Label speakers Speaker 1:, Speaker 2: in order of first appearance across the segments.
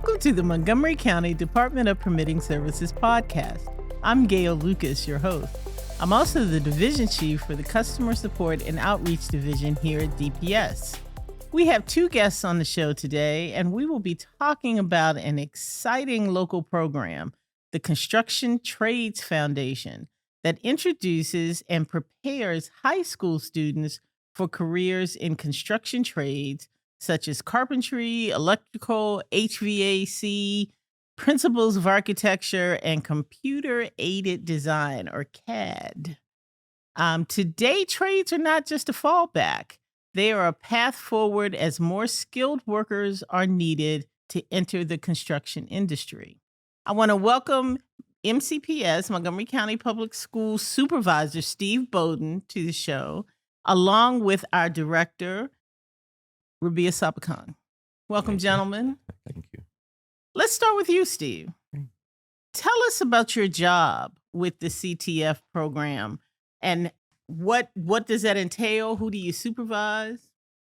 Speaker 1: Welcome to the Montgomery County Department of Permitting Services podcast. I'm Gail Lucas, your host. I'm also the Division Chief for the Customer Support and Outreach Division here at DPS. We have two guests on the show today, and we will be talking about an exciting local program, the Construction Trades Foundation, that introduces and prepares high school students for careers in construction trades such as carpentry, electrical, HVAC, principles of architecture, and computer-aided design, or CAD. Today, trades are not just a fallback. They are a path forward as more skilled workers are needed to enter the construction industry. I want to welcome MCPS, Montgomery County Public Schools Supervisor Steve Boden, to the show, along with our director, Rabbiah Sabbakhan. Welcome, gentlemen.
Speaker 2: Thank you.
Speaker 1: Let's start with you, Steve. Tell us about your job with the CTF program and what does that entail? Who do you supervise?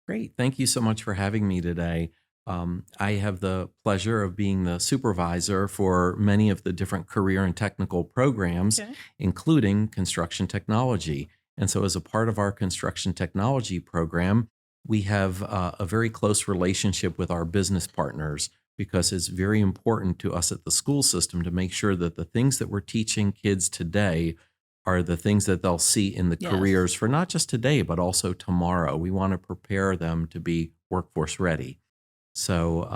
Speaker 2: Great. Thank you so much for having me today. I have the pleasure of being the supervisor for many of the different career and technical programs, including construction technology. And so as a part of our construction technology program, we have a very close relationship with our business partners because it's very important to us at the school system to make sure that the things that we're teaching kids today are the things that they'll see in the careers for not just today, but also tomorrow. We want to prepare them to be workforce ready. So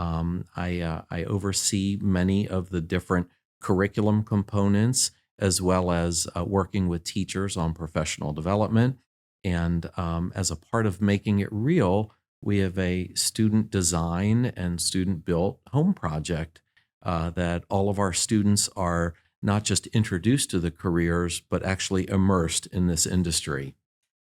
Speaker 2: I oversee many of the different curriculum components, as well as working with teachers on professional development. And as a part of making it real, we have a student design and student built home project that all of our students are not just introduced to the careers, but actually immersed in this industry.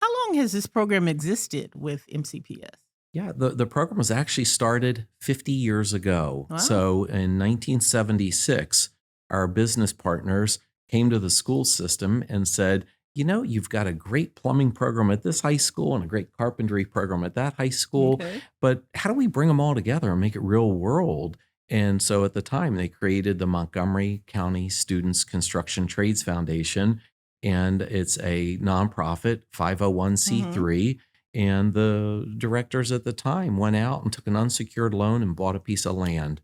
Speaker 1: How long has this program existed with MCPS?
Speaker 2: Yeah, the program was actually started 50 years ago.
Speaker 1: Wow.
Speaker 2: So in 1976, our business partners came to the school system and said, you know, you've got a great plumbing program at this high school and a great carpentry program at that high school, but how do we bring them all together and make it real world? And so at the time, they created the Montgomery County Students Construction Trades Foundation, and it's a nonprofit 501c3. And the directors at the time went out and took an unsecured loan and bought a piece of land.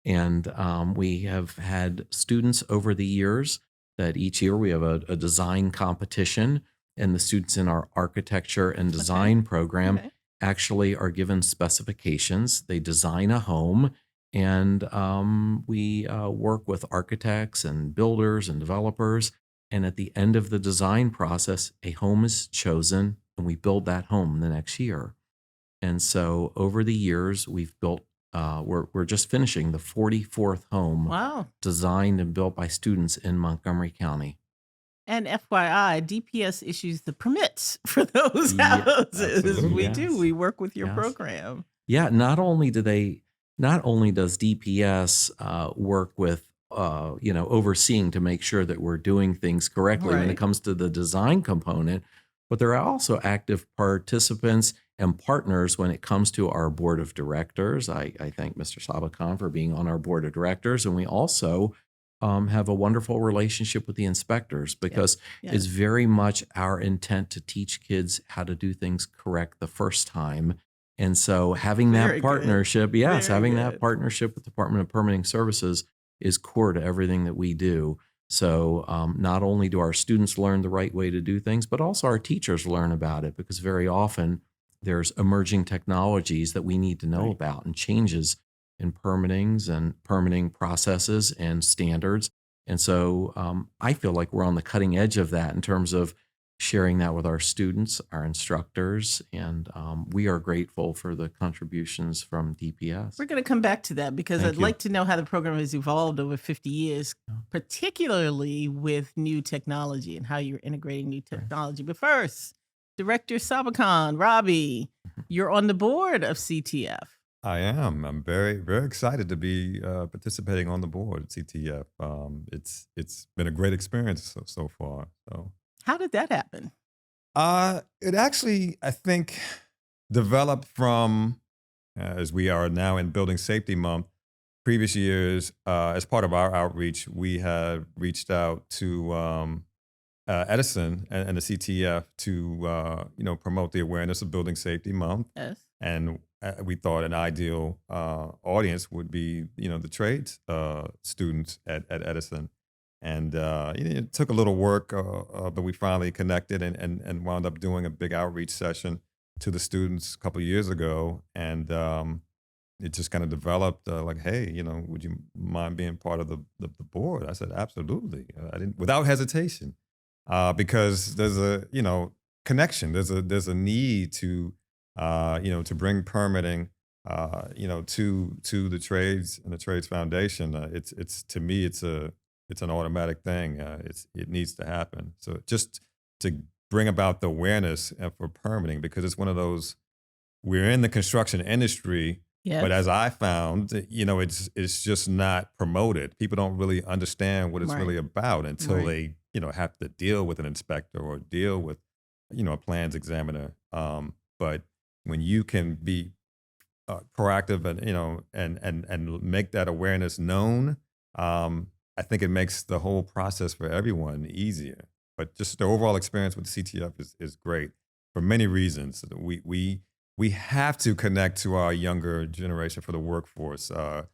Speaker 2: And we have had students over the years that each year we have a design competition, and the students in our architecture and design program actually are given specifications. They design a home, and we work with architects and builders and developers. And at the end of the design process, a home is chosen, and we build that home the next year. And so over the years, we've built, we're just finishing the 44th home designed and built by students in Montgomery County.
Speaker 1: And FYI, DPS issues the permits for those houses. We do. We work with your program.
Speaker 2: Yeah, not only does DPS work with overseeing to make sure that we're doing things correctly when it comes to the design component, but there are also active participants and partners when it comes to our board of directors. I thank Mr. Sabbakhan for being on our board of directors. And we also have a wonderful relationship with the inspectors because it's very much our intent to teach kids how to do things correct the first time. And so having that partnership, that partnership with the Department of Permitting Services is core to everything that we do. So not only do our students learn the right way to do things, but also our teachers learn about it, because very often there's emerging technologies that we need to know about and changes in permittings and permitting processes and standards. And so I feel like we're on the cutting edge of that in terms of sharing that with our students, our instructors, and we are grateful for the contributions from DPS.
Speaker 1: We're going to come back to that because I'd like to know how the program has evolved over 50 years, particularly with new technology and how you're integrating new technology. But first, Director Sabbakhan, Robbie, you're on the board of CTF.
Speaker 3: I am. I'm very, very excited to be participating on the board at CTF. It's been a great experience so far. So.
Speaker 1: How did that happen?
Speaker 3: It actually, I think, developed from, as we are now in Building Safety Month, previous years, as part of our outreach, we had reached out to Edison and the CTF to promote the awareness of Building Safety Month,
Speaker 1: Yes.
Speaker 3: and we thought an ideal audience would be the trades students at Edison, and it took a little work, but we finally connected and wound up doing a big outreach session to the students a couple of years ago, and it just kind of developed like, hey, would you mind being part of the board? I said, absolutely. I didn't, without hesitation, because there's a connection. There's a need to to bring permitting to the trades and the Trades Foundation. It's to me it's an automatic thing. It needs to happen. So just to bring about the awareness for permitting, because it's one of those, we're in the construction industry.
Speaker 1: Yes.
Speaker 3: But as I found, it's just not promoted. People don't really understand what it's
Speaker 1: Right.
Speaker 3: really about until
Speaker 1: Right.
Speaker 3: they, have to deal with an inspector or deal with, a plans examiner. But when you can be proactive and and make that awareness known, I think it makes the whole process for everyone easier. But just the overall experience with the CTF is great for many reasons. We have to connect to our younger generation for the workforce. I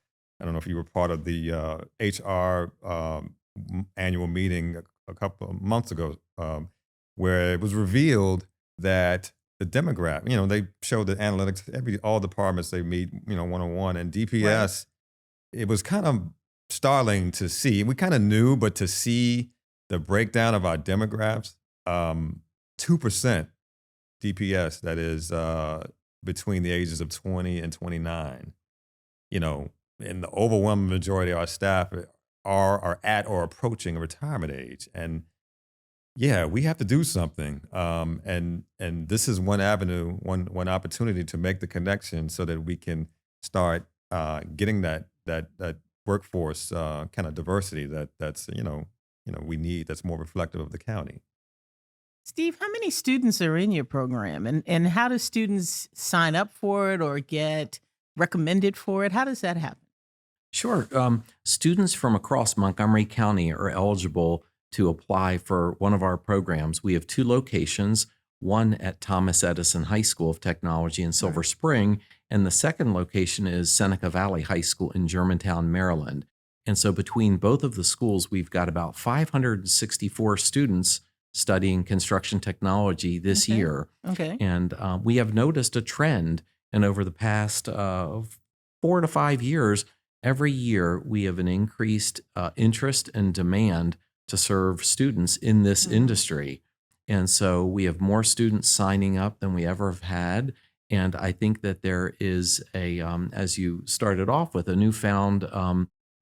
Speaker 3: don't know if you were part of the HR annual meeting a couple of months ago, where it was revealed that the demographic, they showed the analytics, all departments they meet, one-on-one, and DPS, it was kind of startling to see. We kind of knew, but to see the breakdown of our demographics, 2% DPS, that is between the ages of 20 and 29, and the overwhelming majority of our staff are at or approaching retirement age. And yeah, we have to do something. And this is one avenue, one opportunity to make the connection so that we can start getting that workforce kind of diversity that's we need, that's more reflective of the county.
Speaker 1: Steve, how many students are in your program, and how do students sign up for it or get recommended for it? How does that happen?
Speaker 2: Sure. Students from across Montgomery County are eligible to apply for one of our programs. We have two locations, one at Thomas Edison High School of Technology in Silver Spring, and the second location is Seneca Valley High School in Germantown, Maryland. And so between both of the schools, we've got about 564 students studying construction technology this
Speaker 1: Okay.
Speaker 2: year.
Speaker 1: Okay.
Speaker 2: And we have noticed a trend, and over the past 4 to 5 years, every year we have an increased interest and demand to serve students in this industry. And so we have more students signing up than we ever have had. And I think that there is as you started off with, a newfound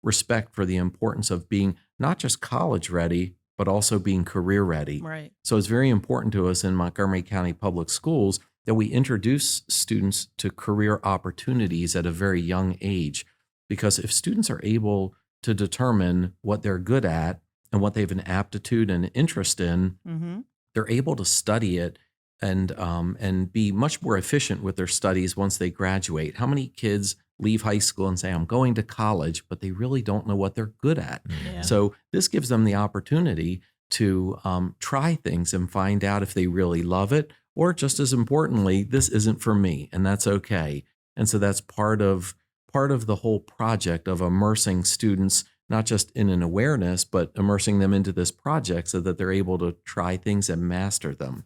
Speaker 2: respect for the importance of being not just college ready, but also being career ready.
Speaker 1: Right.
Speaker 2: So it's very important to us in Montgomery County Public Schools that we introduce students to career opportunities at a very young age. Because if students are able to determine what they're good at and what they have an aptitude and interest in,
Speaker 1: Mm-hmm.
Speaker 2: they're able to study it and be much more efficient with their studies once they graduate. How many kids leave high school and say, I'm going to college, but they really don't know what they're good at?
Speaker 1: Yeah.
Speaker 2: So this gives them the opportunity to try things and find out if they really love it, or just as importantly, this isn't for me, and that's okay. And so that's part of the whole project of immersing students, not just in an awareness, but immersing them into this project so that they're able to try things and master them.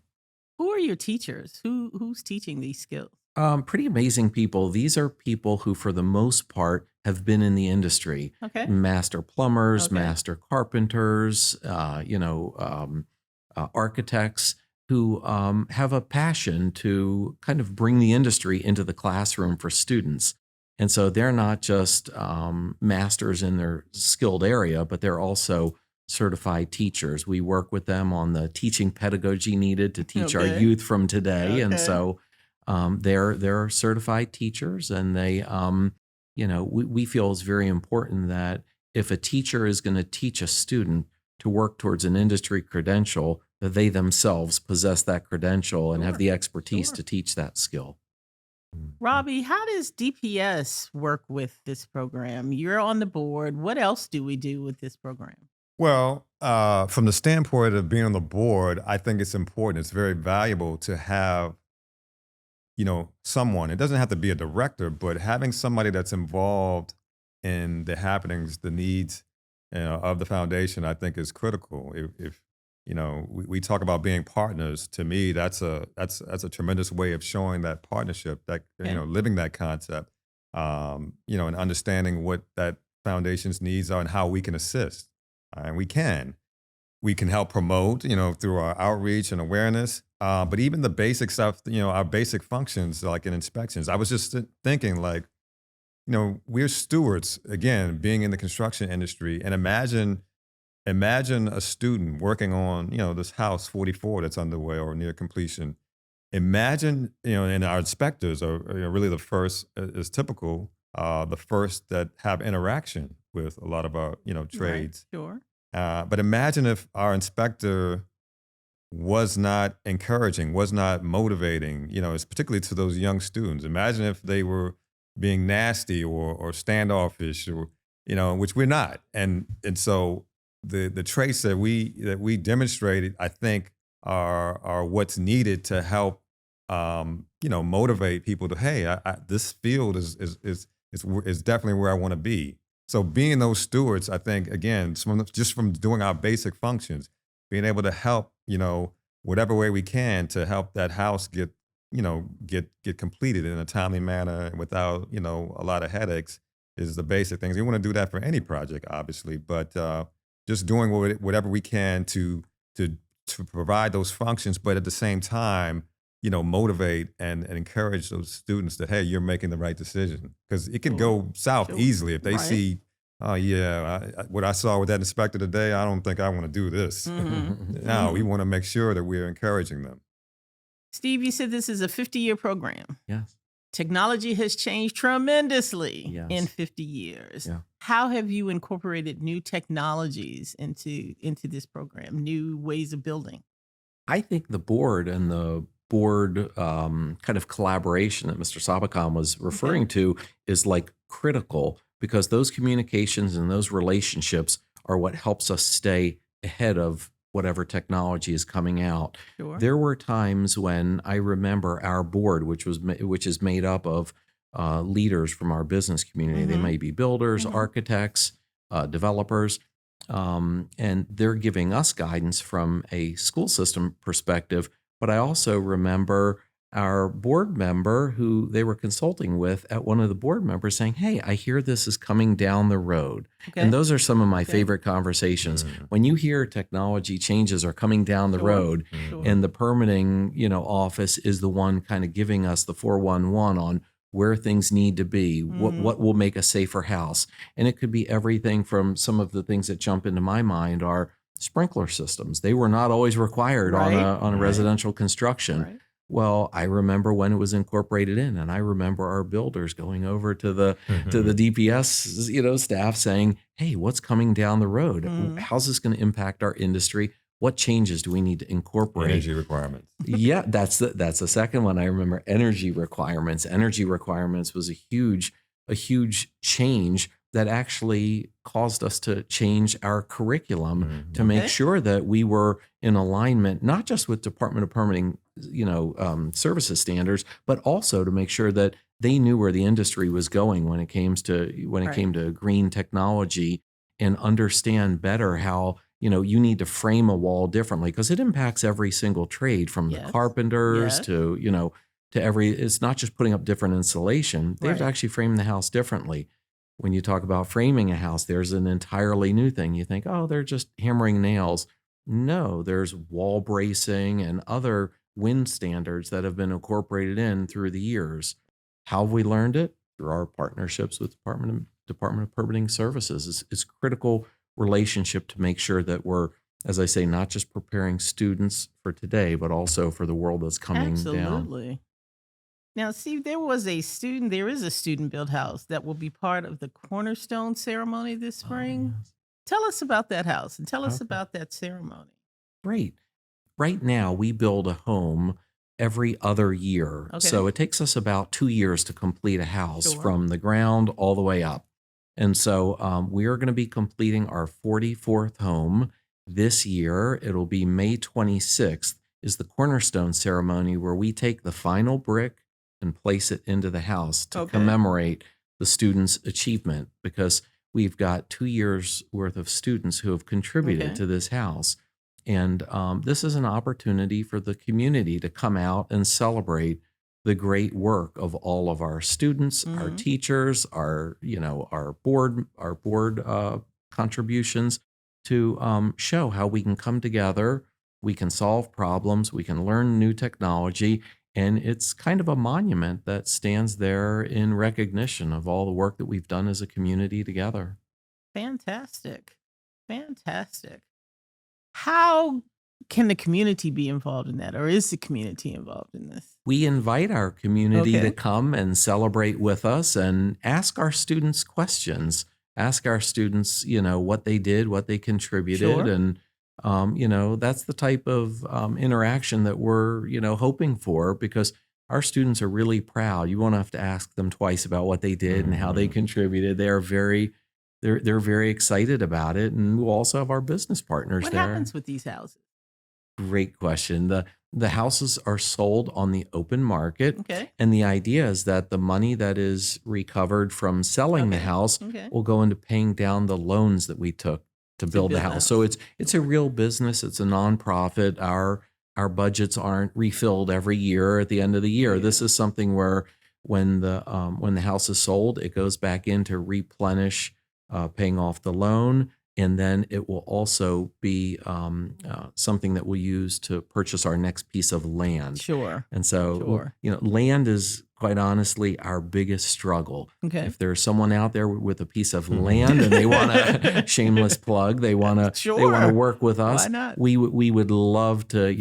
Speaker 1: Who are your teachers? Who's teaching these skills?
Speaker 2: Pretty amazing people. These are people who, for the most part, have been in the industry.
Speaker 1: Okay.
Speaker 2: Master plumbers,
Speaker 1: Okay.
Speaker 2: master carpenters, architects who have a passion to kind of bring the industry into the classroom for students. And so they're not just masters in their skilled area, but they're also certified teachers. We work with them on the teaching pedagogy needed to teach our
Speaker 1: Okay.
Speaker 2: youth from today. And
Speaker 1: Okay.
Speaker 2: so they're certified teachers, and they, we feel it's very important that if a teacher is going to teach a student to work towards an industry credential, that they themselves possess that credential and have
Speaker 1: Sure.
Speaker 2: the expertise
Speaker 1: Sure.
Speaker 2: to teach that skill.
Speaker 1: Robbie, how does DPS work with this program? You're on the board. What else do we do with this program?
Speaker 3: Well, from the standpoint of being on the board, I think it's important. It's very valuable to have, someone. It doesn't have to be a director, but having somebody that's involved in the happenings, the needs of the foundation, I think is critical. If we talk about being partners. To me, that's a tremendous way of showing that partnership, that
Speaker 1: Okay.
Speaker 3: living that concept, and understanding what that foundation's needs are and how we can assist. And we can help promote, through our outreach and awareness. But even the basic stuff, our basic functions like in inspections. I was just thinking, like, we're stewards again, being in the construction industry, and imagine a student working on, this house 44 that's underway or near completion. Imagine, and our inspectors are really the first, is typical, the first that have interaction with a lot of our,
Speaker 1: Right.
Speaker 3: trades.
Speaker 1: Sure.
Speaker 3: But imagine if our inspector was not encouraging, was not motivating, it's particularly to those young students. Imagine if they were being nasty or standoffish, or which we're not. And so the traits that we demonstrated, I think, are what's needed to help motivate people to, hey, this field is definitely where I want to be. So being those stewards, I think, again, just from doing our basic functions, being able to help, whatever way we can to help that house get completed in a timely manner and without, a lot of headaches, is the basic things. We want to do that for any project, obviously, but just doing whatever we can to provide those functions, but at the same time, motivate and encourage those students that, hey, you're making the right decision. Because it can
Speaker 1: Sure.
Speaker 3: go south
Speaker 1: Sure.
Speaker 3: easily if they
Speaker 1: Right.
Speaker 3: see, oh, yeah, what I saw with that inspector today, I don't think I want to do this.
Speaker 1: Mhm.
Speaker 3: No, we
Speaker 1: Mhm.
Speaker 3: want to make sure that we're encouraging them.
Speaker 1: Steve, you said this is a 50-year program.
Speaker 2: Yes.
Speaker 1: Technology has changed tremendously in
Speaker 2: Yes.
Speaker 1: 50 years.
Speaker 2: Yeah.
Speaker 1: How have you incorporated new technologies into this program, new ways of building?
Speaker 2: I think the board and the board kind of collaboration that Mr. Sabbakhan was referring to is like critical, because those communications and those relationships are what helps us stay ahead of whatever technology is coming out.
Speaker 1: Sure.
Speaker 2: There were times when I remember our board, which is made up of leaders from our business community. They
Speaker 1: Mhm.
Speaker 2: may be builders,
Speaker 1: Mhm.
Speaker 2: architects, developers, and they're giving us guidance from a school system perspective. But I also remember our board member who they were consulting with, at one of the board members saying, "Hey, I hear this is coming down the road."
Speaker 1: Okay.
Speaker 2: And those are some of my
Speaker 1: Okay.
Speaker 2: favorite conversations. When you hear technology changes are coming down the
Speaker 1: Sure.
Speaker 2: road,
Speaker 1: Sure.
Speaker 2: and the permitting, office is the one kind of giving us the 411 on where things need to be,
Speaker 1: Mhm.
Speaker 2: what will make a safer house. And it could be everything from, some of the things that jump into my mind are sprinkler systems. They were not always required on
Speaker 1: Right.
Speaker 2: a
Speaker 1: Right.
Speaker 2: residential construction.
Speaker 1: Right.
Speaker 2: Well, I remember when it was incorporated in, and I remember our builders going over to the DPS, staff saying, "Hey, what's coming down the road?
Speaker 1: Mhm.
Speaker 2: How's this going to impact our industry? What changes do we need to incorporate?"
Speaker 3: Energy requirements.
Speaker 2: Yeah, that's the second one. I remember energy requirements. Energy requirements was a huge change that actually caused us to change our curriculum to make
Speaker 1: Okay.
Speaker 2: sure that we were in alignment, not just with Department of Permitting, services standards, but also to make sure that they knew where the industry was going when it came to green technology, and understand better how, you need to frame a wall differently, because it impacts every single trade, from the
Speaker 1: Yes.
Speaker 2: carpenters
Speaker 1: Yes.
Speaker 2: to every. It's not just putting up different insulation. They have to
Speaker 1: Right.
Speaker 2: actually frame the house differently. When you talk about framing a house, there's an entirely new thing. You think, oh, they're just hammering nails. No, there's wall bracing and other wind standards that have been incorporated in through the years. How have we learned it? Through our partnerships with Department of Permitting Services. It's critical relationship to make sure that we're, as I say, not just preparing students for today, but also for the world that's coming down.
Speaker 1: Absolutely. Now, Steve, there is a student built house that will be part of the cornerstone ceremony this spring.
Speaker 2: yes.
Speaker 1: Tell us about that house and tell us
Speaker 2: Okay.
Speaker 1: about that ceremony.
Speaker 2: Great. Right now, we build a home every other year.
Speaker 1: Okay.
Speaker 2: So it takes us about 2 years to complete a house
Speaker 1: Sure.
Speaker 2: from the ground all the way up. And so we are going to be completing our 44th home this year. It'll be May 26th is the cornerstone ceremony where we take the final brick and place it into the house to
Speaker 1: Okay.
Speaker 2: commemorate the students' achievement, because we've got 2 years worth of students who have contributed
Speaker 1: Okay.
Speaker 2: to this house. And this is an opportunity for the community to come out and celebrate the great work of all of our students, our
Speaker 1: Mhm.
Speaker 2: teachers, our board contributions to show how we can come together, we can solve problems, we can learn new technology, and it's kind of a monument that stands there in recognition of all the work that we've done as a community together.
Speaker 1: Fantastic. Fantastic. How can the community be involved in that, or is the community involved in this?
Speaker 2: We invite our community to
Speaker 1: Okay.
Speaker 2: come and celebrate with us and ask our students questions. Ask our students, what they did, what they contributed.
Speaker 1: Sure.
Speaker 2: And, that's the type of interaction that we're, hoping for, because our students are really proud. You won't have to ask them twice about what they did and how they contributed. They're very excited about it. And we'll also have our business partners
Speaker 1: What
Speaker 2: there.
Speaker 1: happens with these houses?
Speaker 2: Great question. The houses are sold on the open market,
Speaker 1: Okay.
Speaker 2: and the idea is that the money that is recovered from selling the
Speaker 1: Okay.
Speaker 2: house
Speaker 1: Okay.
Speaker 2: will go into paying down the loans that we took to build the
Speaker 1: build the
Speaker 2: house. So
Speaker 1: house.
Speaker 2: it's a real business. It's a nonprofit. Our budgets aren't refilled every year at the end of the year. This
Speaker 1: Yeah.
Speaker 2: is something where when the house is sold, it goes back in to replenish, paying off the loan. And then it will also be something that we'll use to purchase our next piece of land.
Speaker 1: Sure.
Speaker 2: And so,
Speaker 1: Sure.
Speaker 2: land is quite honestly our biggest struggle.
Speaker 1: Okay.
Speaker 2: If there's someone out there with a piece of land and they want a shameless plug, they want to
Speaker 1: Sure.
Speaker 2: work with us.
Speaker 1: Why not?
Speaker 2: We would love to,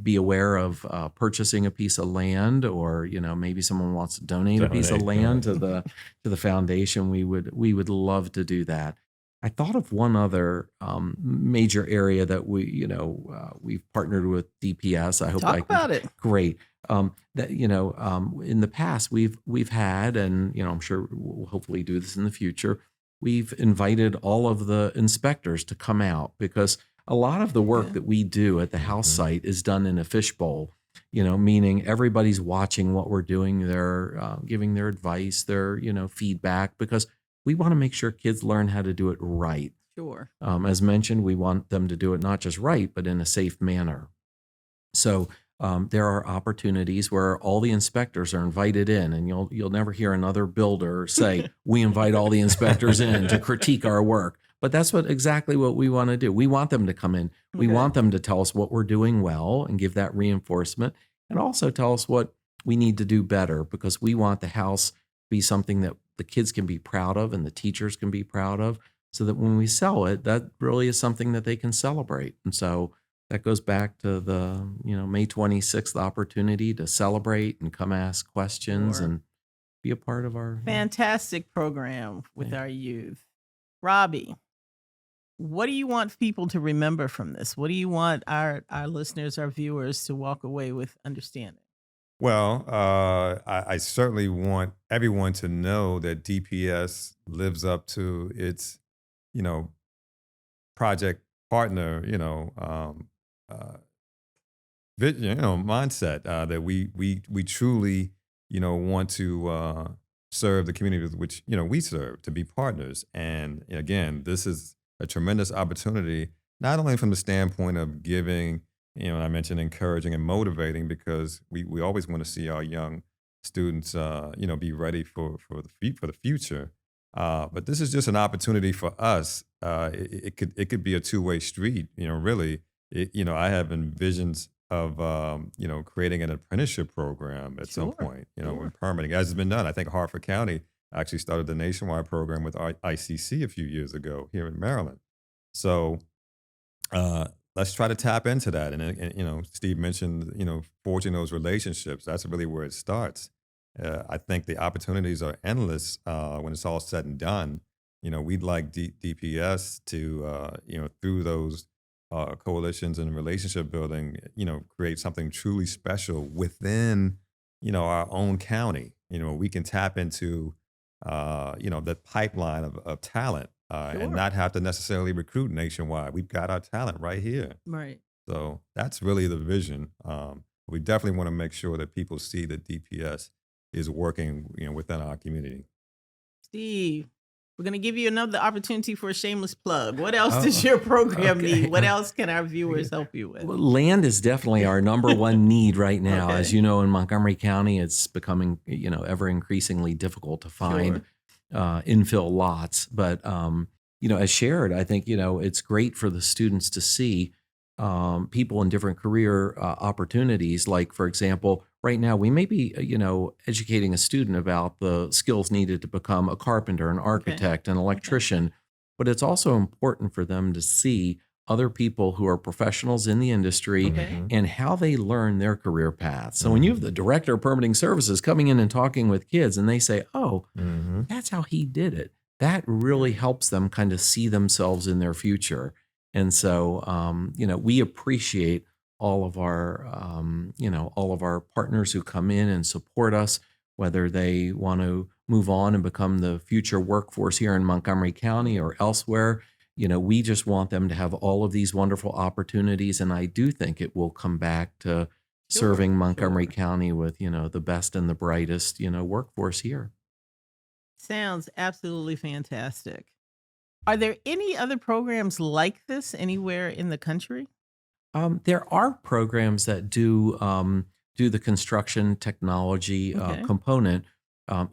Speaker 2: be aware of purchasing a piece of land, or maybe someone wants to donate a piece of
Speaker 3: Donate,
Speaker 2: land
Speaker 3: yeah.
Speaker 2: to the foundation. We would love to do that. I thought of one other major area that we've partnered with DPS. I hope
Speaker 1: Talk
Speaker 2: I can.
Speaker 1: about it.
Speaker 2: Great. That in the past we've had, and I'm sure we'll hopefully do this in the future. We've invited all of the inspectors to come out, because a lot of the work
Speaker 1: Okay.
Speaker 2: that we do at the house site is done in a fishbowl. Meaning everybody's watching what we're doing. They're giving their advice, their feedback, because we want to make sure kids learn how to do it right.
Speaker 1: Sure.
Speaker 2: As mentioned, we want them to do it not just right, but in a safe manner. So there are opportunities where all the inspectors are invited in, and you'll never hear another builder say, "We invite all the inspectors in to critique our work." But that's exactly what we want to do. We want them to come in. We
Speaker 1: Okay.
Speaker 2: want them to tell us what we're doing well and give that reinforcement, and also tell us what we need to do better, because we want the house to be something that the kids can be proud of and the teachers can be proud of, so that when we sell it, that really is something that they can celebrate. And so that goes back to the May 26th opportunity to celebrate and come ask questions
Speaker 1: Sure.
Speaker 2: and be a part of our
Speaker 1: Fantastic program with
Speaker 2: Yeah.
Speaker 1: our youth. Robbie, what do you want people to remember from this? What do you want our listeners, our viewers, to walk away with understanding?
Speaker 3: Well, I certainly want everyone to know that DPS lives up to its, you know, project partner, mindset, that we truly, want to serve the community with which we serve, to be partners. And again, this is a tremendous opportunity, not only from the standpoint of giving, and I mentioned encouraging and motivating, because we always want to see our young students, be ready for the future. But this is just an opportunity for us. It could be a two-way street. Really, I have envisions of creating an apprenticeship program at some
Speaker 1: Sure.
Speaker 3: point. When
Speaker 1: Sure.
Speaker 3: permitting, as has been done. I think Hartford County actually started the nationwide program with ICC a few years ago here in Maryland. So let's try to tap into that. And Steve mentioned forging those relationships. That's really where it starts. I think the opportunities are endless when it's all said and done. We'd like DPS to through those coalitions and relationship building, create something truly special within, our own county. We can tap into, the pipeline of talent and
Speaker 1: Sure.
Speaker 3: not have to necessarily recruit nationwide. We've got our talent right here.
Speaker 1: Right.
Speaker 3: So that's really the vision. We definitely want to make sure that people see that DPS is working, within our community.
Speaker 1: Steve, we're going to give you another opportunity for a shameless plug. What else
Speaker 2: Oh,
Speaker 1: does your program
Speaker 2: okay.
Speaker 1: need? What else can our viewers help you with?
Speaker 2: Well, land is definitely our number one need right now.
Speaker 1: Okay.
Speaker 2: As you know, in Montgomery County, it's becoming, ever increasingly difficult to find infill lots. But, as shared, I think, it's great for the students to see people in different career opportunities. Like, for example, right now we may be, educating a student about the skills needed to become a carpenter, an architect, an electrician. But it's also important for them to see other people who are professionals in the industry
Speaker 1: Okay.
Speaker 2: and how they learn their career path. So when you have the director of permitting services coming in and talking with kids and they say, oh, that's how he did it, that really helps them kind of see themselves in their future. And so, we appreciate all of our, all of our partners who come in and support us, whether they want to move on and become the future workforce here in Montgomery County or elsewhere. We just want them to have all of these wonderful opportunities. And I do think it will come back to serving Montgomery County with, the best and the brightest, workforce here.
Speaker 1: Sounds absolutely fantastic. Are there any other programs like this anywhere in the country?
Speaker 2: There are programs that do the construction technology
Speaker 1: Okay.
Speaker 2: component.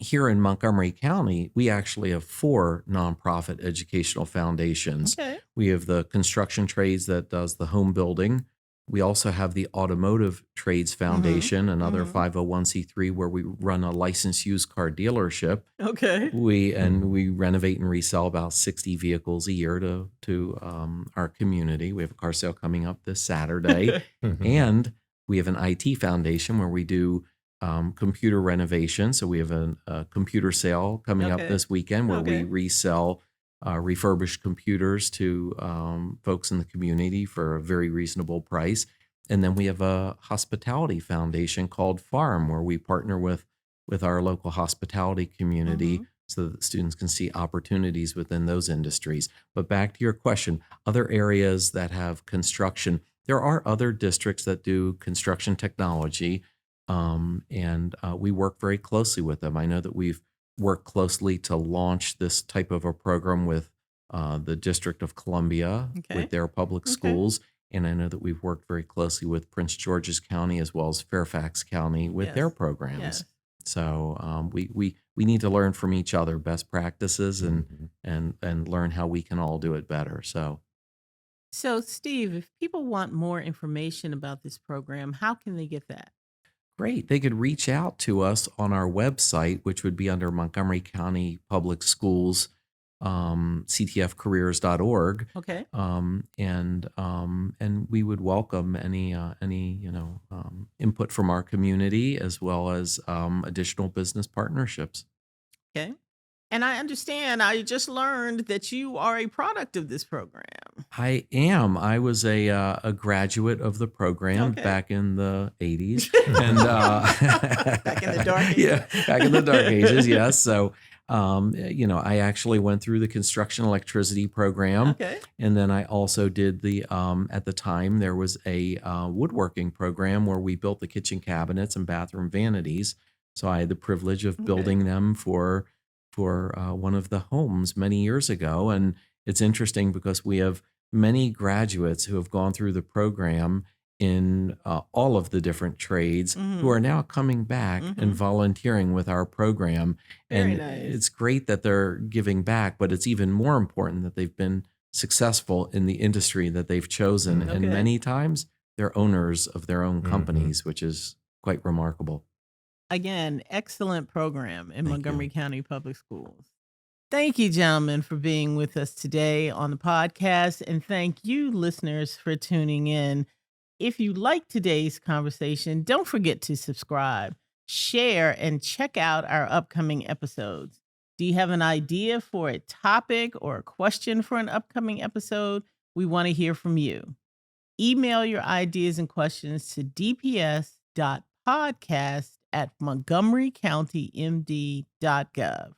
Speaker 2: Here in Montgomery County, we actually have 4 nonprofit educational foundations.
Speaker 1: Okay.
Speaker 2: We have the construction trades that does the home building. We also have the Automotive Trades Foundation, another 501c3 where we run a licensed used car dealership.
Speaker 1: Okay.
Speaker 2: We renovate and resell about 60 vehicles a year to our community. We have a car sale coming up this Saturday, and we have an IT foundation where we do computer renovation. So we have a computer sale coming up
Speaker 1: Okay.
Speaker 2: this weekend where we
Speaker 1: Okay.
Speaker 2: resell refurbished computers to folks in the community for a very reasonable price. And then we have a hospitality foundation called Farm, where we partner with our local hospitality community so that students can see opportunities within those industries. But back to your question, other areas that have construction, there are other districts that do construction technology, and we work very closely with them. I know that we've worked closely to launch this type of a program with the District of Columbia
Speaker 1: Okay.
Speaker 2: with their public
Speaker 1: Okay.
Speaker 2: schools. And I know that we've worked very closely with Prince George's County as well as Fairfax County with their
Speaker 1: Yes.
Speaker 2: programs.
Speaker 1: Yes.
Speaker 2: So we need to learn from each other best practices and learn how we can all do it better. So
Speaker 1: So, Steve, if people want more information about this program, how can they get that?
Speaker 2: great. They could reach out to us on our website, which would be under Montgomery County Public Schools, ctfcareers.org.
Speaker 1: Okay.
Speaker 2: And we would welcome any input from our community as well as additional business partnerships.
Speaker 1: Okay. And I understand, I just learned that you are a product of this program.
Speaker 2: I am. I was a graduate of the program
Speaker 1: Okay.
Speaker 2: back in the 80s, and
Speaker 1: Back in the dark ages.
Speaker 2: yeah, back in the dark ages. Yes. So, I actually went through the construction electricity program,
Speaker 1: Okay.
Speaker 2: and then I also did the. At the time, there was a woodworking program where we built the kitchen cabinets and bathroom vanities. So I had the privilege of
Speaker 1: Okay.
Speaker 2: building them for one of the homes many years ago. And it's interesting because we have many graduates who have gone through the program in all of the different trades who are now coming back and volunteering with our program.
Speaker 1: Very
Speaker 2: And
Speaker 1: nice.
Speaker 2: it's great that they're giving back, but it's even more important that they've been successful in the industry that they've chosen. And
Speaker 1: Okay.
Speaker 2: many times they're owners of their own companies, which is quite remarkable.
Speaker 1: Again, excellent program in
Speaker 2: Thank you.
Speaker 1: Montgomery County Public Schools. Thank you, gentlemen, for being with us today on the podcast. And thank you, listeners, for tuning in. If you like today's conversation, don't forget to subscribe, share, and check out our upcoming episodes. Do you have an idea for a topic or a question for an upcoming episode? We want to hear from you. Email your ideas and questions to dps.podcast@montgomerycountymd.gov.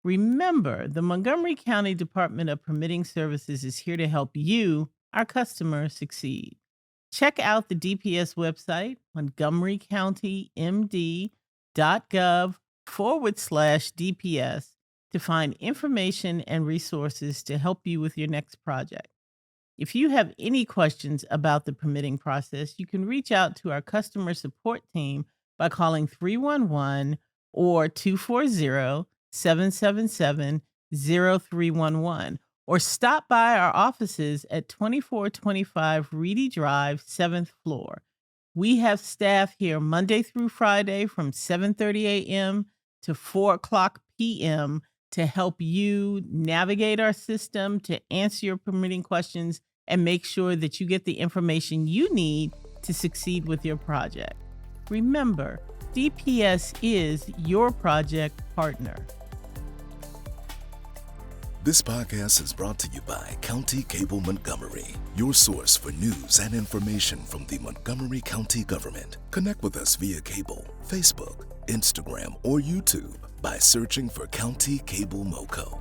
Speaker 1: Remember, the Montgomery County Department of Permitting Services is here to help you, our customer, succeed. Check out the DPS website, montgomerycountymd.gov/DPS, to find information and resources to help you with your next project. If you have any questions about the permitting process, you can reach out to our customer support team by calling 311 or 240-777-0311, or stop by our offices at 2425 Reedy Drive, 7th floor. We have staff here Monday through Friday from 7:30 a.m. to 4 o'clock p.m. to help you navigate our system, to answer your permitting questions, and make sure that you get the information you need to succeed with your project. Remember, DPS is your project partner.
Speaker 4: This podcast is brought to you by County Cable Montgomery, your source for news and information from the Montgomery County government. Connect with us via cable, Facebook, Instagram, or YouTube by searching for County Cable MoCo.